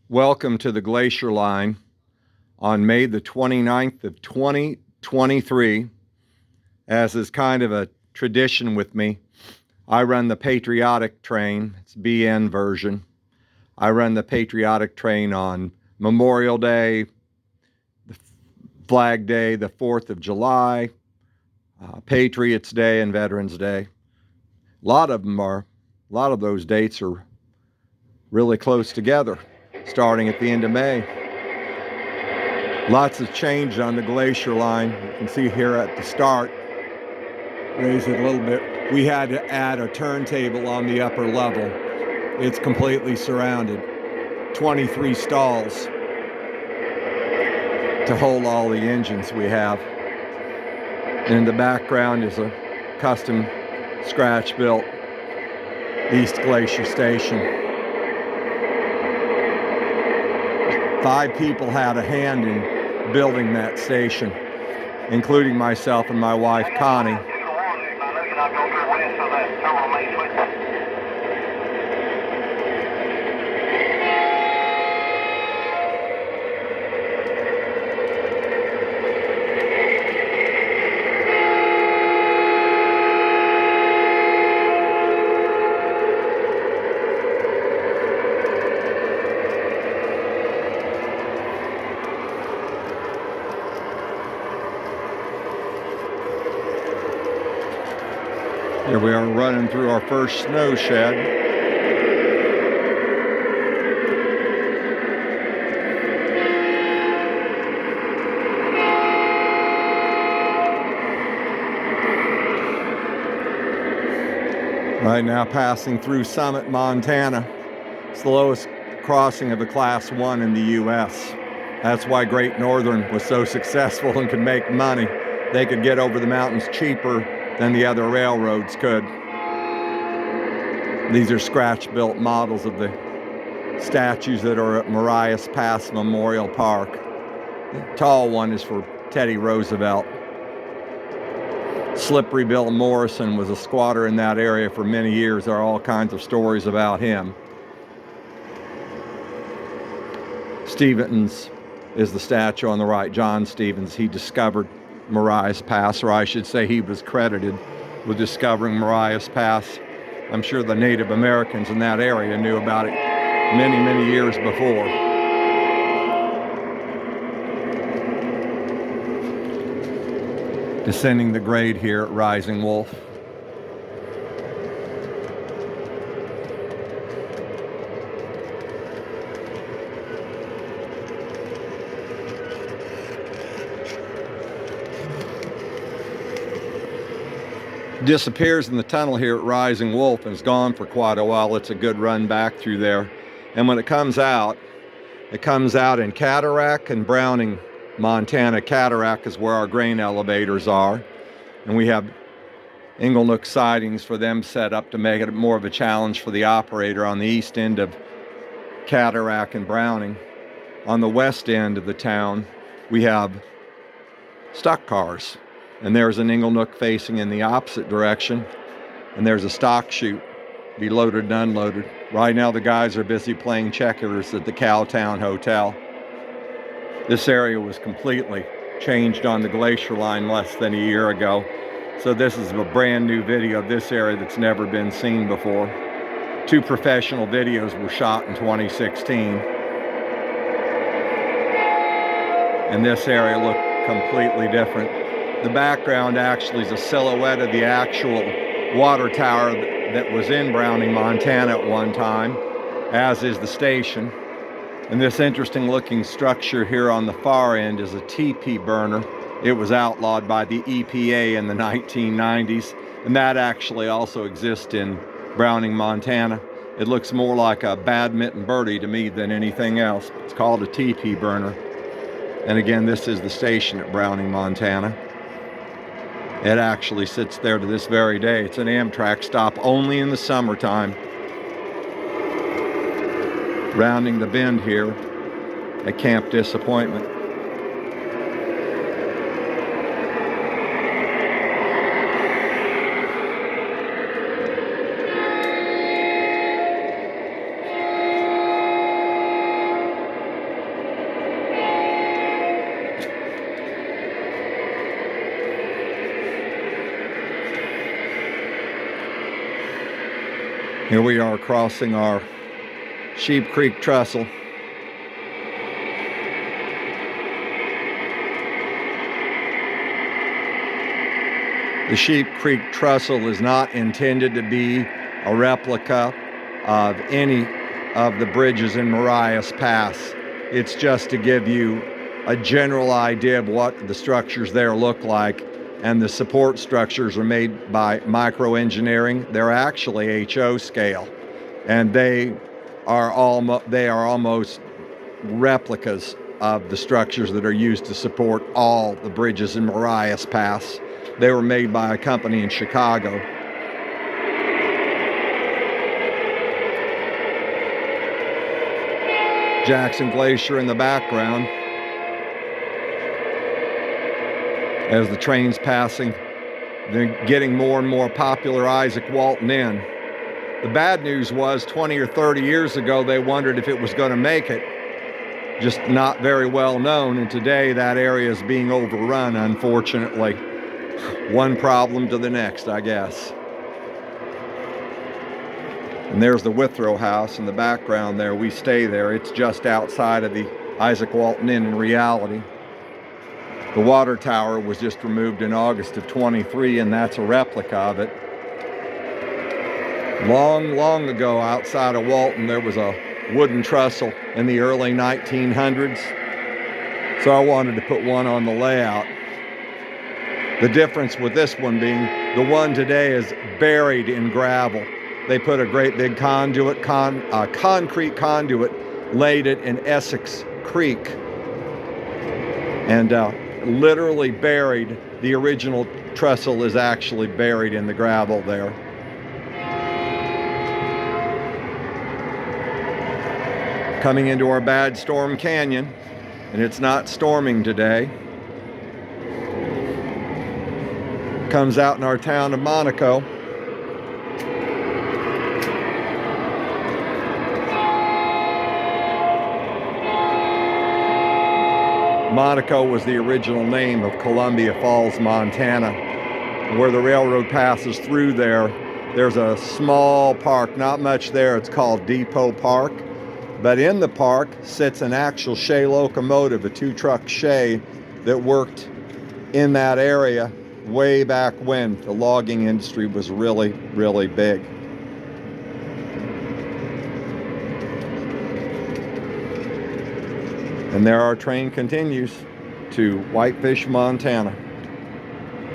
Welcome to the Glacier line on May the 29th of 2023. As is kind of a tradition with me, I run the patriotic train. It's BN version. I run the patriotic train on Memorial Day, Flag Day, the 4th of July, Patriots Day, and Veterans Day. A lot of those dates are really close together, starting at the end of May. Lots has changed on the Glacier line. You can see here at the start, raise it a little bit. We had to add a turntable on the upper level. It's completely surrounded. 23 stalls to hold all the engines we have. And in the background is a custom scratch-built East Glacier station. 5 people had a hand in building that station, including myself and my wife, Connie. Here we are running through our first snow shed. Right now passing through Summit, Montana. It's the lowest crossing of a Class 1 in the U.S. That's why Great Northern was so successful and could make money. They could get over the mountains cheaper than the other railroads could. These are scratch-built models of the statues that are at Marias Pass Memorial Park. The tall one is for Teddy Roosevelt. Slippery Bill Morrison was a squatter in that area for many years. There are all kinds of stories about him. Stevens is the statue on the right, John Stevens. He discovered Marias Pass, or I should say he was credited with discovering Marias Pass. I'm sure the Native Americans in that area knew about it many, many years before. Descending the grade here at Rising Wolf. Disappears in the tunnel here at Rising Wolf and is gone for quite a while. It's a good run back through there. And when it comes out in Cataract and Browning, Montana. Cataract is where our grain elevators are. And we have Inglenook sidings for them set up to make it more of a challenge for the operator on the east end of Cataract and Browning. On the west end of the town, we have stock cars. And there's an Inglenook facing in the opposite direction. And there's a stock chute, be loaded and unloaded. Right now the guys are busy playing checkers at the Cowtown Hotel. This area was completely changed on the Glacier line less than a year ago. So this is a brand new video of this area that's never been seen before. 2 professional videos were shot in 2016. And this area looked completely different. The background actually is a silhouette of the actual water tower that was in Browning, Montana at one time, as is the station. And this interesting looking structure here on the far end is a teepee burner. It was outlawed by the EPA in the 1990s, and that actually also exists in Browning, Montana. It looks more like a badminton birdie to me than anything else. It's called a teepee burner. And again, this is the station at Browning, Montana. It actually sits there to this very day. It's an Amtrak stop only in the summertime. Rounding the bend here at Camp Disappointment. Here we are crossing our Sheep Creek trestle. The Sheep Creek trestle is not intended to be a replica of any of the bridges in Marias Pass. It's just to give you a general idea of what the structures there look like, and the support structures are made by microengineering. They're actually HO scale, and they are almost replicas of the structures that are used to support all the bridges in Marias Pass. They were made by a company in Chicago. Jackson Glacier in the background as the train's passing. They're getting more and more popular Isaac Walton Inn. The bad news was 20 or 30 years ago they wondered if it was going to make it. Just not very well known, and today that area is being overrun, unfortunately. One problem to the next, I guess. And there's the Withrow House in the background there. We stay there. It's just outside of the Isaac Walton Inn in reality. The water tower was just removed in August of 23, and that's a replica of it. Long, long ago outside of Walton, there was a wooden trestle in the early 1900s. So I wanted to put one on the layout. The difference with this one being the one today is buried in gravel. They put a great big conduit, concrete conduit, laid it in Essex Creek, and literally buried. The original trestle is actually buried in the gravel there. Coming into our bad storm canyon, and it's not storming today. Comes out in our town of Monaco. Monaco was the original name of Columbia Falls, Montana. Where the railroad passes through there, there's a small park, not much there. It's called Depot Park. But in the park sits an actual Shay locomotive, a 2-truck Shay that worked in that area way back when the logging industry was really, really big. And there our train continues to Whitefish, Montana.